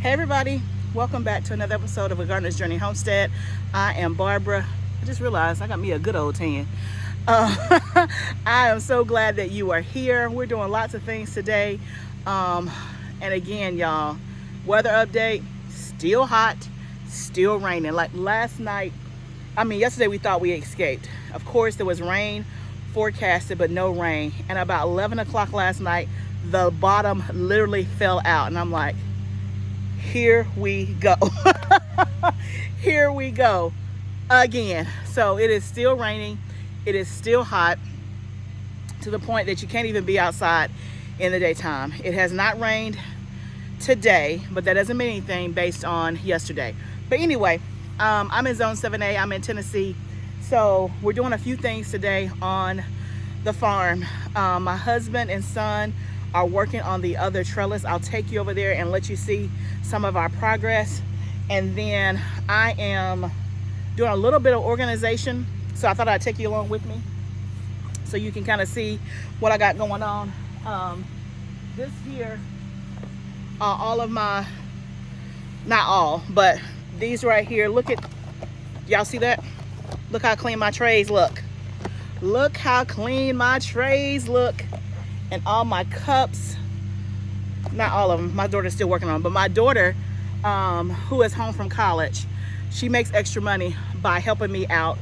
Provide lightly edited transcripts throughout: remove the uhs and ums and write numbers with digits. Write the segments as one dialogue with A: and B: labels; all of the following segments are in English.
A: Hey everybody, welcome back to another episode of A Gardener's Journey Homestead. I am Barbara. I just realized I got me a good old tan. I am so glad that you are here. We're doing lots of things today. And again, y'all, weather update, still hot, still raining. Like yesterday we thought we escaped. Of course, there was rain forecasted, but no rain. And about 11 o'clock last night, the bottom literally fell out. And I'm like, here we go. Here we go again. So it is still raining. It is still hot to the point that you can't even be outside in the daytime. It has not rained today, but that doesn't mean anything based on yesterday. But anyway, I'm in zone 7A. I'm in Tennessee. So we're doing a few things today on the farm. My husband and son are working on the other trellis. I'll take you over there and let you see some of our progress. And then I am doing a little bit of organization. So I thought I'd take you along with me so you can kind of see what I got going on. This here are all of my, not all, but these right here. Look at, y'all see that? Look how clean my trays look. Look how clean my trays look. And all my cups, not all of them, my daughter's still working on them, but my daughter, who is home from college, she makes extra money by helping me out.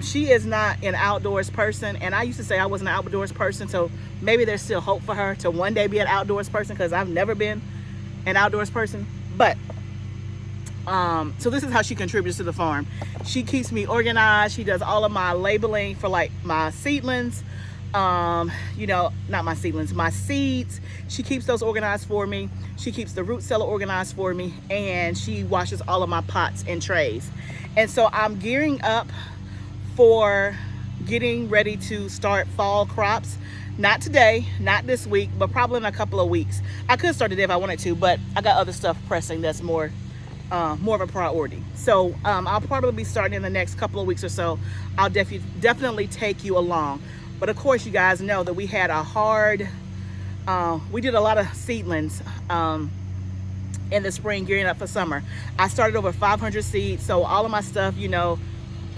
A: She is not an outdoors person, and I used to say I wasn't an outdoors person, so maybe there's still hope for her to one day be an outdoors person, because I've never been an outdoors person. But so this is how she contributes to the farm. She keeps me organized. She does all of my labeling for like my seedlings. Not my seedlings, my seeds. She keeps those organized for me. She keeps the root cellar organized for me, and she washes all of my pots and trays. And so I'm gearing up for getting ready to start fall crops. Not today, not this week, but probably in a couple of weeks. I could start today if I wanted to, but I got other stuff pressing that's more of a priority. So I'll probably be starting in the next couple of weeks or so. I'll definitely take you along. But of course, you guys know that we had a hard, we did a lot of seedlings in the spring gearing up for summer. I started over 500 seeds. So all of my stuff,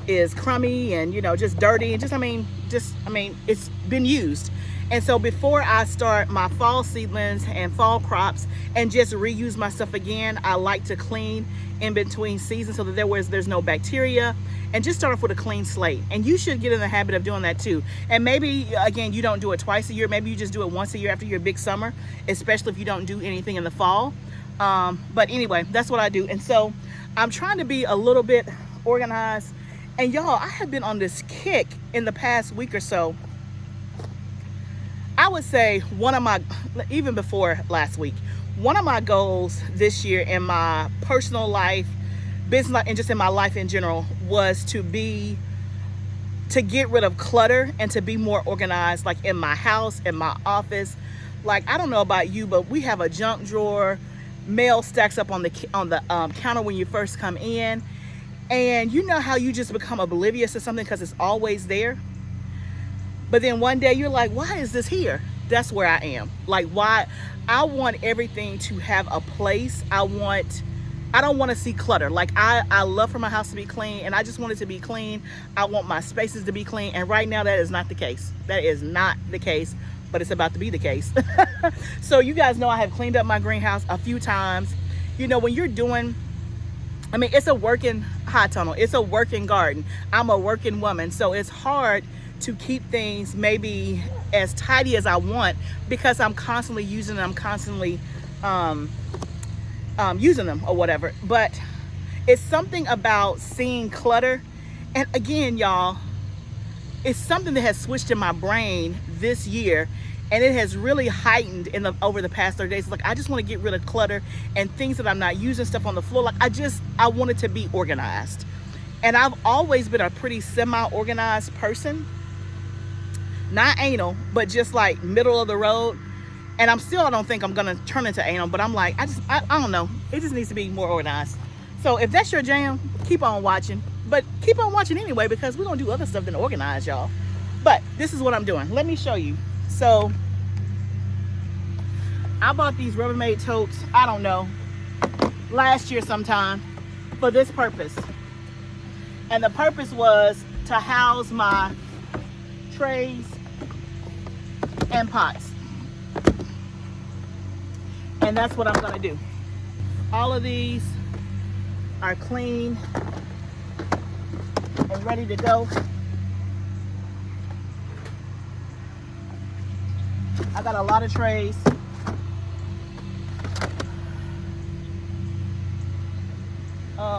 A: is crummy and, just dirty. And it's been used. And so before I start my fall seedlings and fall crops and just reuse my stuff again, I like to clean in between seasons so that there's no bacteria, and just start off with a clean slate. And you should get in the habit of doing that too. And maybe, again, you don't do it twice a year. Maybe you just do it once a year after your big summer, especially if you don't do anything in the fall. But anyway, that's what I do. And so I'm trying to be a little bit organized. And y'all, I have been on this kick in the past week or so. I would say even before last week, one of my goals this year in my personal life, business life, and just in my life in general was to get rid of clutter and to be more organized, like in my house, in my office. Like, I don't know about you, but we have a junk drawer. Mail stacks up on the counter when you first come in. And you know how you just become oblivious to something because it's always there? But then one day you're like, why is this here? That's where I am. Like, why? I want everything to have a place. I don't want to see clutter. Like, I love for my house to be clean, and I just want it to be clean. I want my spaces to be clean. And right now that is not the case. That is not the case, but it's about to be the case. So you guys know I have cleaned up my greenhouse a few times. When you're doing, it's a working high tunnel. It's a working garden. I'm a working woman. So it's hard to keep things maybe as tidy as I want because I'm constantly using them. I'm constantly using them or whatever. But it's something about seeing clutter. And again, y'all, it's something that has switched in my brain this year, and it has really heightened over the past 30 days. Like, I just want to get rid of clutter and things that I'm not using, stuff on the floor. Like, I want it to be organized. And I've always been a pretty semi-organized person. Not anal, but just like middle of the road. And I don't think I'm gonna turn into anal, but I'm like, I don't know. It just needs to be more organized. So if that's your jam, keep on watching. But keep on watching anyway, because we're gonna do other stuff than organize, y'all. But this is what I'm doing. Let me show you. So I bought these Rubbermaid totes, I don't know, last year sometime for this purpose. And the purpose was to house my trays and pots. And that's what I'm gonna do. All of these are clean and ready to go. I got a lot of trays.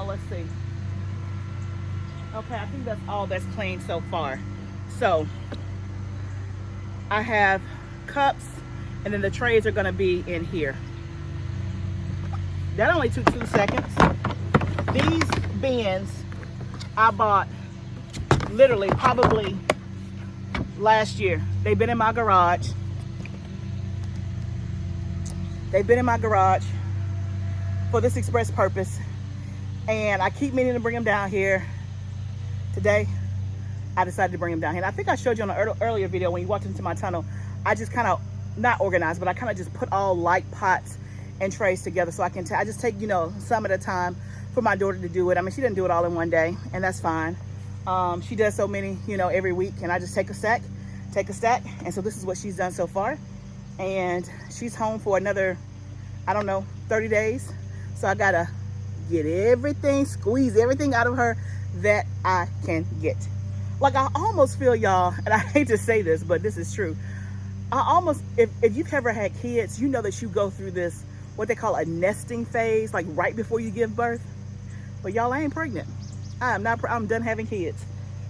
A: Let's see. Okay, I think that's all that's clean so far. So I have cups, and then the trays are gonna be in here. That only took 2 seconds. These bins I bought literally probably last year. They've been in my garage. They've been in my garage for this express purpose. And I keep meaning to bring them down here. Today, I decided to bring them down here. And I think I showed you on an earlier video when you walked into my tunnel, I just kind of, not organized, but I kind of just put all light pots and trays together so I can, I just take, you know, some at a time for my daughter to do it. I mean, she didn't do it all in one day, and that's fine. She does so many, you know, every week, and I just take a stack. And so this is what she's done so far. And she's home for another, I don't know, 30 days. So I gotta get everything, squeeze everything out of her that I can get. Like, I almost feel, y'all, and I hate to say this, but this is true. I almost, if you've ever had kids, you know that you go through this, what they call a nesting phase, like right before you give birth. But y'all, I ain't pregnant. I'm done having kids.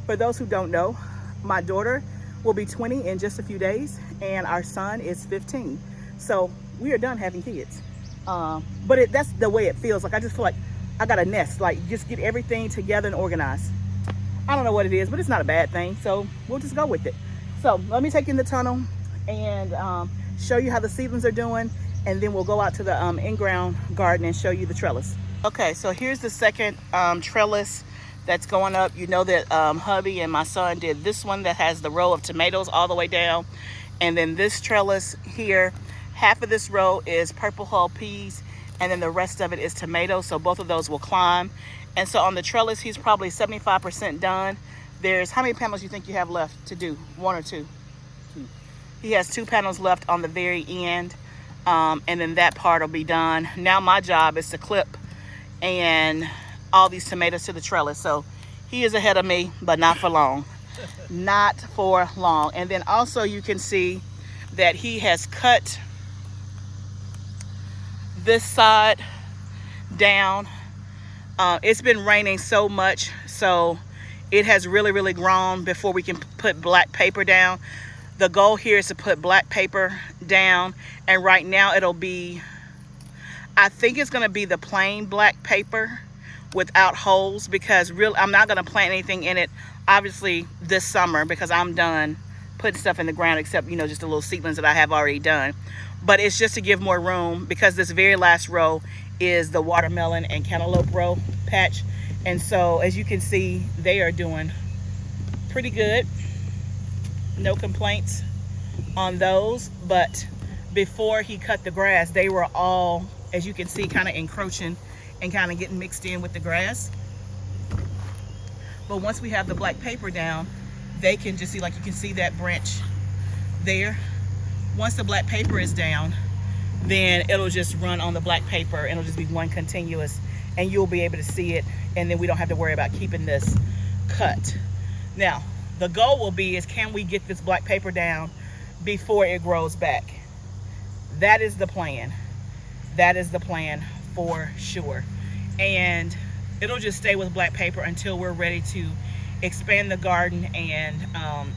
A: For those who don't know, my daughter will be 20 in just a few days, and our son is 15. So we are done having kids. But that's the way it feels. Like, I just feel like I got a nest, like just get everything together and organized. I don't know what it is, but it's not a bad thing. So we'll just go with it. So let me take you in the tunnel and show you how the seedlings are doing. And then we'll go out to the in-ground garden and show you the trellis. Okay, so here's the second trellis that's going up. You know that hubby and my son did this one that has the row of tomatoes all the way down. And then this trellis here, half of this row is purple hull peas, and then the rest of it is tomatoes. So both of those will climb. And so on the trellis, he's probably 75% done. There's, how many panels you think you have left to do? 1 or 2? 2. He has 2 panels left on the very end. And then that part will be done. Now my job is to clip and all these tomatoes to the trellis. So he is ahead of me, but not for long. Not for long. And then also you can see that he has cut this side down. It's been raining so much, so it has really grown before we can put black paper down. The goal here is to put black paper down, and right now it'll be, I think it's going to be the plain black paper without holes, because I'm not going to plant anything in it obviously this summer, because I'm done putting stuff in the ground except, you know, just the little seedlings that I have already done. But it's just to give more room, because this very last row is the watermelon and cantaloupe row patch. And so as you can see, they are doing pretty good. No complaints on those. But before he cut the grass, they were all, as you can see, kind of encroaching and kind of getting mixed in with the grass. But once we have the black paper down, they can just see, like you can see that branch there. Once the black paper is down, then it'll just run on the black paper, and it'll just be one continuous, and you'll be able to see it, and then we don't have to worry about keeping this cut. Now, the goal will be is, can we get this black paper down before it grows back? That is the plan. That is the plan for sure. And it'll just stay with black paper until we're ready to expand the garden and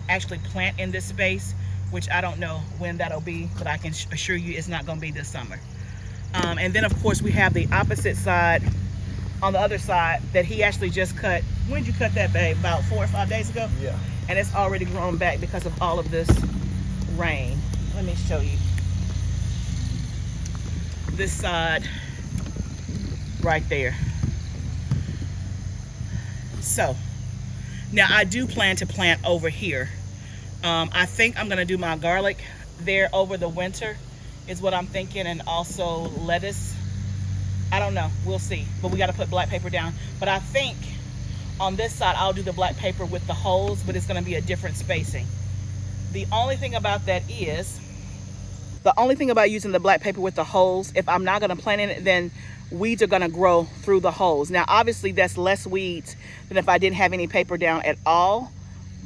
A: actually plant in this space, which I don't know when that'll be, but I can assure you it's not going to be this summer. And then of course we have the opposite side, on the other side, that he actually just cut. When did you cut that, babe? About 4 or 5 days ago? Yeah. And it's already grown back because of all of this rain. Let me show you. This side right there. So now I do plan to plant over here. I think I'm gonna do my garlic there over the winter is what I'm thinking, and also lettuce I don't know, we'll see, but we got to put black paper down. But I think on this side I'll do the black paper with the holes, but it's going to be a different spacing. The only thing about using the black paper with the holes, if I'm not going to plant in it, then weeds are going to grow through the holes. Now obviously that's less weeds than if I didn't have any paper down at all,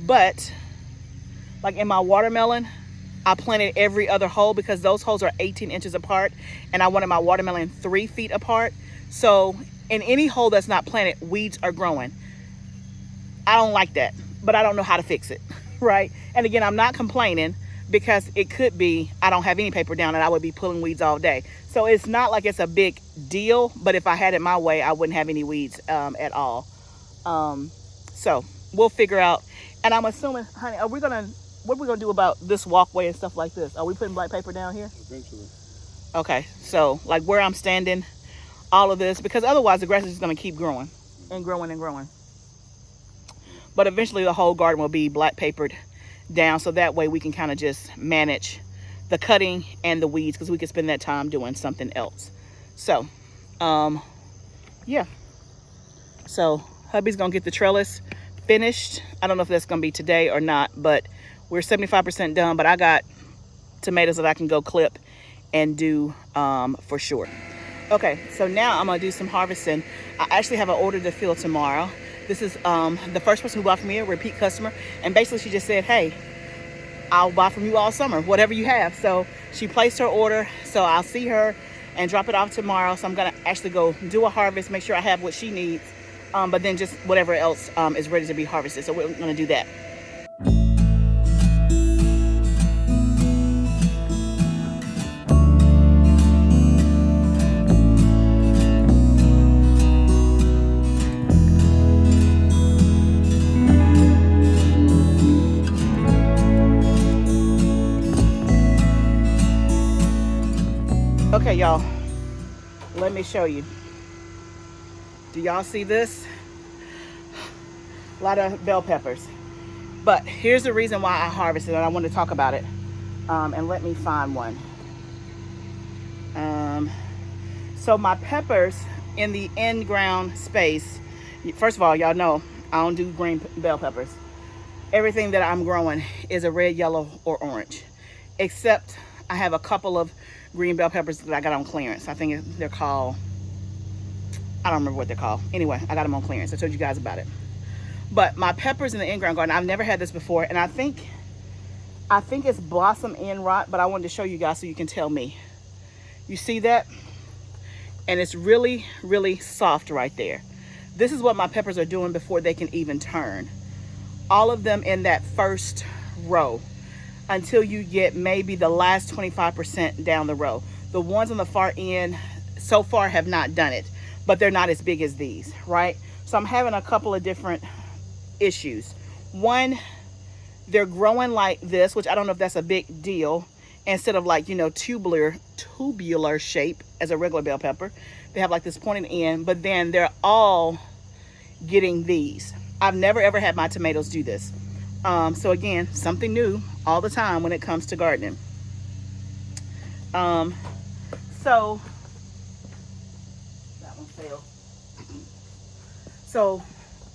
A: but like in my watermelon, I planted every other hole because those holes are 18 inches apart and I wanted my watermelon 3 feet apart. So in any hole that's not planted, weeds are growing. I don't like that, but I don't know how to fix it, right? And again, I'm not complaining because it could be I don't have any paper down and I would be pulling weeds all day. So it's not like it's a big deal, but if I had it my way, I wouldn't have any weeds at all. So we'll figure out. And I'm assuming, honey, what are we gonna do about this walkway and stuff like this? Are we putting black paper down here?
B: Eventually.
A: Okay, so like where I'm standing, all of this, because otherwise the grass is just gonna keep growing and growing and growing. But eventually the whole garden will be black papered down, so that way we can kind of just manage the cutting and the weeds, because we can spend that time doing something else. So yeah, so hubby's gonna get the trellis finished. I don't know if that's gonna be today or not, but we're 75% done. But I got tomatoes that I can go clip and do for sure. Okay, so now I'm gonna do some harvesting. I actually have an order to fill tomorrow. This is the first person who bought from me, a repeat customer, and basically she just said, hey, I'll buy from you all summer, whatever you have. So she placed her order, so I'll see her and drop it off tomorrow. So I'm gonna actually go do a harvest, make sure I have what she needs, but then just whatever else is ready to be harvested. So we're gonna do that. Okay, y'all, let me show you. Do y'all see this? A lot of bell peppers. But here's the reason why I harvested, and I want to talk about it. And let me find one. So my peppers in the in-ground space, first of all, y'all know I don't do green bell peppers. Everything that I'm growing is a red, yellow, or orange, except I have a couple of green bell peppers that I got on clearance. I think they're called, I don't remember what they're called. Anyway, I got them on clearance. I told you guys about it. But my peppers in the in-ground garden, I've never had this before, and I think it's blossom end rot, but I wanted to show you guys so you can tell me. You see that? And it's really, really soft right there. This is what my peppers are doing before they can even turn. All of them in that first row, until you get maybe the last 25% down the row. The ones on the far end so far have not done it, but they're not as big as these, right? So I'm having a couple of different issues. One, they're growing like this, which I don't know if that's a big deal, instead of like, you know, tubular shape as a regular bell pepper. They have like this pointed end, but then they're all getting these. I've never ever had my tomatoes do this. So again, something new all the time when it comes to gardening. So that one failed. So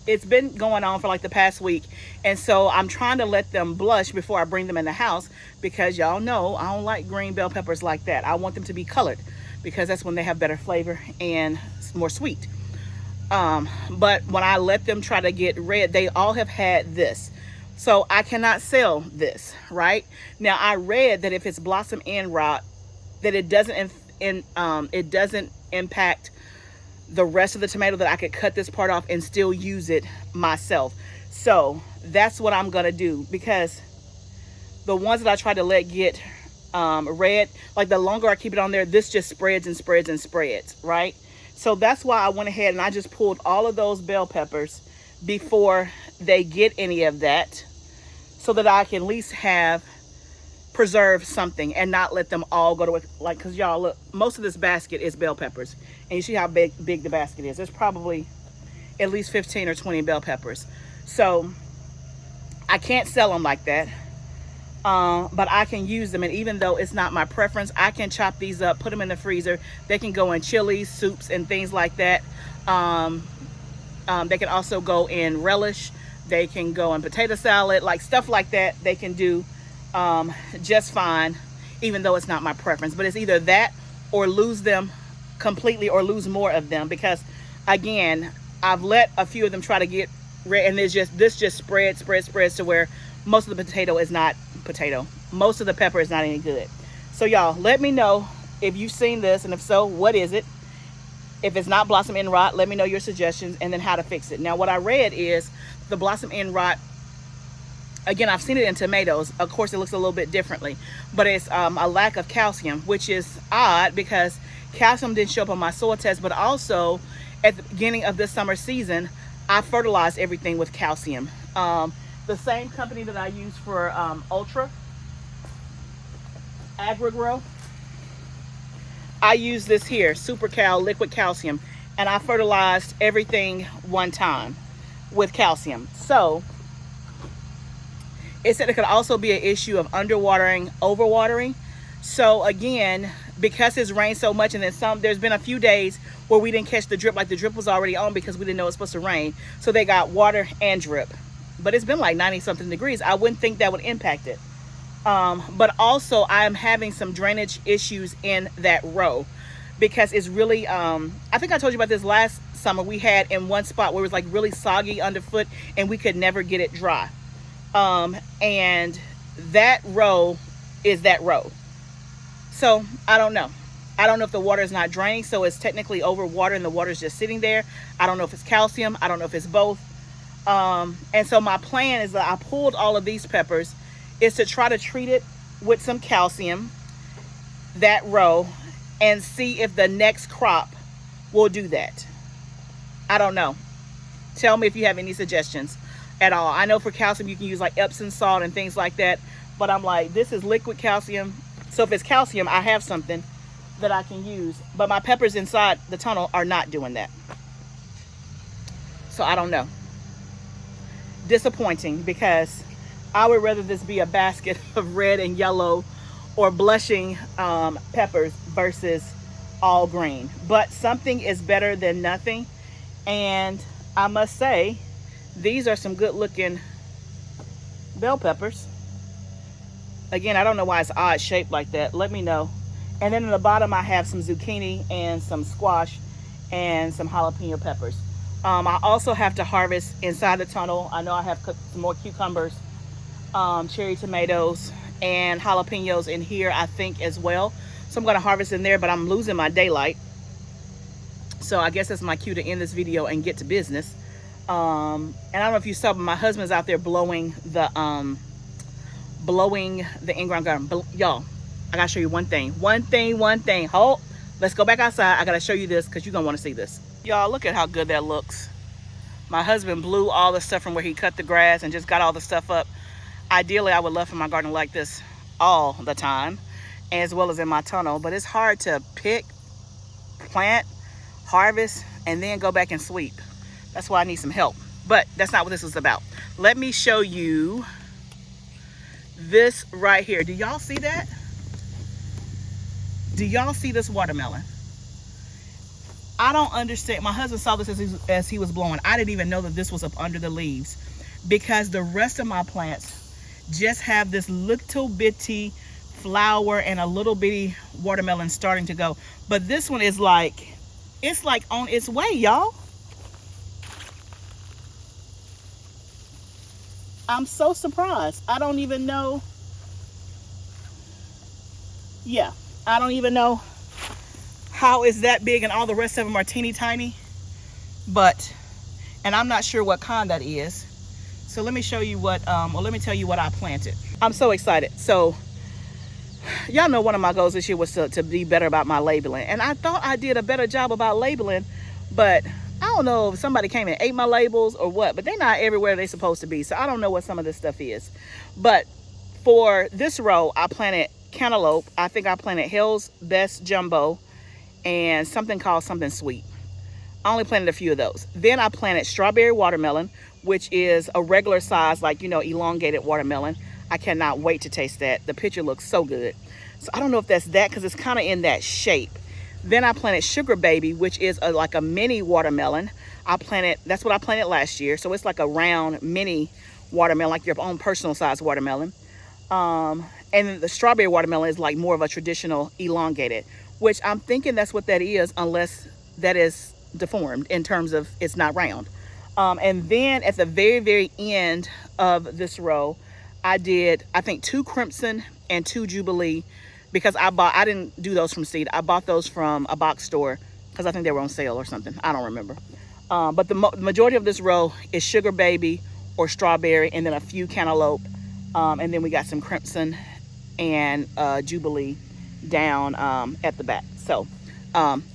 A: it's been going on for like the past week, and so I'm trying to let them blush before I bring them in the house, because y'all know I don't like green bell peppers like that. I want them to be colored because that's when they have better flavor and more sweet. But when I let them try to get red, they all have had this. So I cannot sell this, right? Now I read that if it's blossom end rot, that it doesn't impact the rest of the tomato, that I could cut this part off and still use it myself. So that's what I'm gonna do, because the ones that I try to let get red, like the longer I keep it on there, this just spreads and spreads and spreads, right? So that's why I went ahead and I just pulled all of those bell peppers before they get any of that, so that I can at least have preserved something and not let them all go to, like, because y'all look, most of this basket is bell peppers, and you see how big the basket is. There's probably at least 15 or 20 bell peppers. So I can't sell them like that. but I can use them. And even though it's not my preference, I can chop these up, put them in the freezer. They can go in chilies, soups, and things like that. They can also go in relish. They can go in potato salad, like stuff like that. They can do just fine, even though it's not my preference. But it's either that or lose them completely or lose more of them, because again, I've let a few of them try to get red, and this just spreads to where most of the most of the pepper is not any good. So y'all, let me know if you've seen this, and if so, what is it? If it's not blossom end rot, let me know your suggestions and then how to fix it. Now, what I read is the blossom end rot, again, I've seen it in tomatoes. Of course, it looks a little bit differently, but it's a lack of calcium, which is odd because calcium didn't show up on my soil test. But also at the beginning of this summer season, I fertilized everything with calcium. The same company that I use for Ultra AgriGrow, I use this here, Super Cal liquid calcium, and I fertilized everything one time with calcium. So it said it could also be an issue of underwatering, overwatering. So again, because it's rained so much, and then there's been a few days where we didn't catch the drip, like the drip was already on because we didn't know it was supposed to rain. So they got water and drip, but it's been like 90 something degrees. I wouldn't think that would impact it. But also I am having some drainage issues in that row because it's really, I think I told you about this last summer. We had in one spot where it was like really soggy underfoot and we could never get it dry. And that row is that row. So I don't know. I don't know if the water is not draining, so it's technically over water and the water is just sitting there. I don't know if it's calcium. I don't know if it's both. And so my plan is that I pulled all of these peppers is to try to treat it with some calcium, that row, and see if the next crop will do that. I don't know. Tell me if you have any suggestions at all. I know for calcium you can use like Epsom salt and things like that, but I'm like, this is liquid calcium. So if it's calcium, I have something that I can use, but my peppers inside the tunnel are not doing that. So I don't know. Disappointing, because I would rather this be a basket of red and yellow or blushing peppers versus all green. But something is better than nothing. And I must say, these are some good looking bell peppers. Again, I don't know why it's odd shaped like that. Let me know. And then in the bottom, I have some zucchini and some squash and some jalapeno peppers. I also have to harvest inside the tunnel. I know I have some more cucumbers, cherry tomatoes, and jalapenos in here, I think, as well. So I'm going to harvest in there, but I'm losing my daylight. So I guess that's my cue to end this video and get to business. And I don't know if you saw, but my husband's out there blowing the in-ground garden. Y'all, I got to show you one thing. One thing. Hold. Let's go back outside. I got to show you this because you're going to want to see this. Y'all, look at how good that looks. My husband blew all the stuff from where he cut the grass and just got all the stuff up. Ideally, I would love for my garden like this all the time, as well as in my tunnel, but it's hard to pick, plant, harvest, and then go back and sweep. That's why I need some help, but that's not what this is about. Let me show you this right here. Do y'all see that? Do y'all see this watermelon? I don't understand. My husband saw this as he was blowing. I didn't even know that this was up under the leaves, because the rest of my plants just have this little bitty flower and a little bitty watermelon starting to go. But this one is like, it's like on its way, y'all. I'm so surprised. I don't even know. Yeah, I don't even know how is that big, and all the rest of them are teeny tiny. But, and I'm not sure what kind that is. So let me show you what, let me tell you what I planted. I'm so excited. So y'all know one of my goals this year was to be better about my labeling. And I thought I did a better job about labeling, but I don't know if somebody came and ate my labels or what, but they're not everywhere they're supposed to be. So I don't know what some of this stuff is. But for this row, I planted cantaloupe. I think I planted Hill's Best Jumbo and something called Something Sweet. I only planted a few of those. Then I planted strawberry watermelon, which is a regular size, like, you know, elongated watermelon. I cannot wait to taste that. The picture looks so good. So I don't know if that's that, because it's kind of in that shape. Then I planted Sugar Baby, which is like a mini watermelon. That's what I planted last year. So it's like a round mini watermelon, like your own personal size watermelon. And the strawberry watermelon is like more of a traditional elongated, which I'm thinking that's what that is, unless that is deformed in terms of it's not round. And then at the very, very end of this row, I did, I think, 2 Crimson and 2 Jubilee, because I didn't do those from seed. I bought those from a box store because I think they were on sale or something. I don't remember. But the majority of this row is Sugar Baby or strawberry, and then a few cantaloupe. And then we got some Crimson and Jubilee down at the back. So,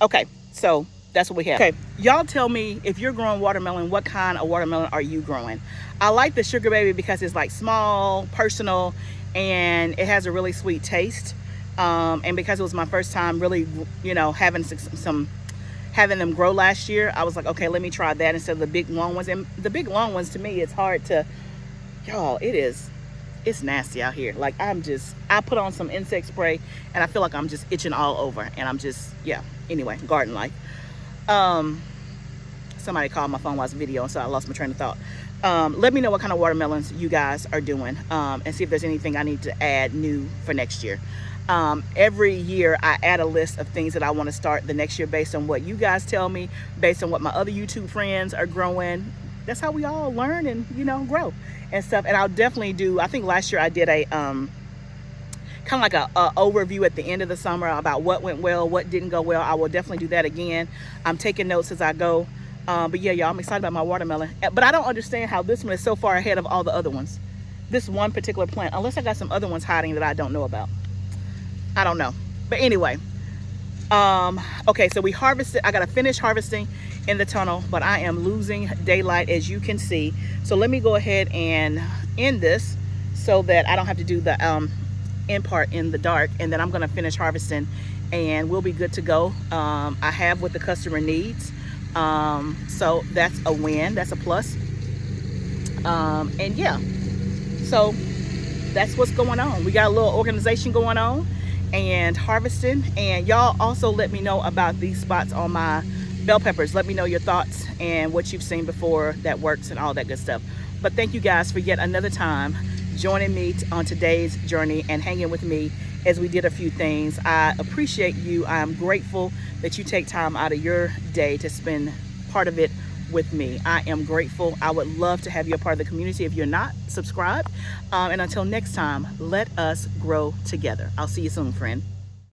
A: okay, so that's what we have. Okay, y'all tell me, if you're growing watermelon, what kind of watermelon are you growing? I like the Sugar Baby because it's like small, personal, and it has a really sweet taste. And because it was my first time really, you know, having them grow last year, I was like, okay, let me try that instead of the big long ones. And the big long ones, to me, it's hard to, y'all, it's nasty out here. Like, I put on some insect spray and I feel like I'm just itching all over, and I'm just, yeah, anyway, garden life. Somebody called my phone while I was videoing, so I lost my train of thought. Let me know what kind of watermelons you guys are doing, and see if there's anything I need to add new for next year. Every year I add a list of things that I want to start the next year based on what you guys tell me, based on what my other YouTube friends are growing. That's how we all learn and, you know, grow and stuff. And I'll definitely do, I think last year I did a kind of like a overview at the end of the summer about what went well, what didn't go well. I will definitely do that again. I'm taking notes as I go. But yeah, y'all, I'm excited about my watermelon. But I don't understand how this one is so far ahead of all the other ones. This one particular plant, unless I got some other ones hiding that I don't know about. I don't know. But anyway, okay, so we harvested. I got to finish harvesting in the tunnel, but I am losing daylight, as you can see. So let me go ahead and end this so that I don't have to do the end part in the dark, and then I'm going to finish harvesting and we'll be good to go. I have what the customer needs. So that's a win, that's a plus. And yeah, so that's what's going on. We got a little organization going on and harvesting. And y'all also let me know about these spots on my bell peppers. Let me know your thoughts and what you've seen before that works and all that good stuff. But thank you guys for yet another time joining me on today's journey and hanging with me as we did a few things. I appreciate you. I am grateful that you take time out of your day to spend part of it with me. I am grateful. I would love to have you a part of the community if you're not subscribed. And until next time, let us grow together. I'll see you soon, friend.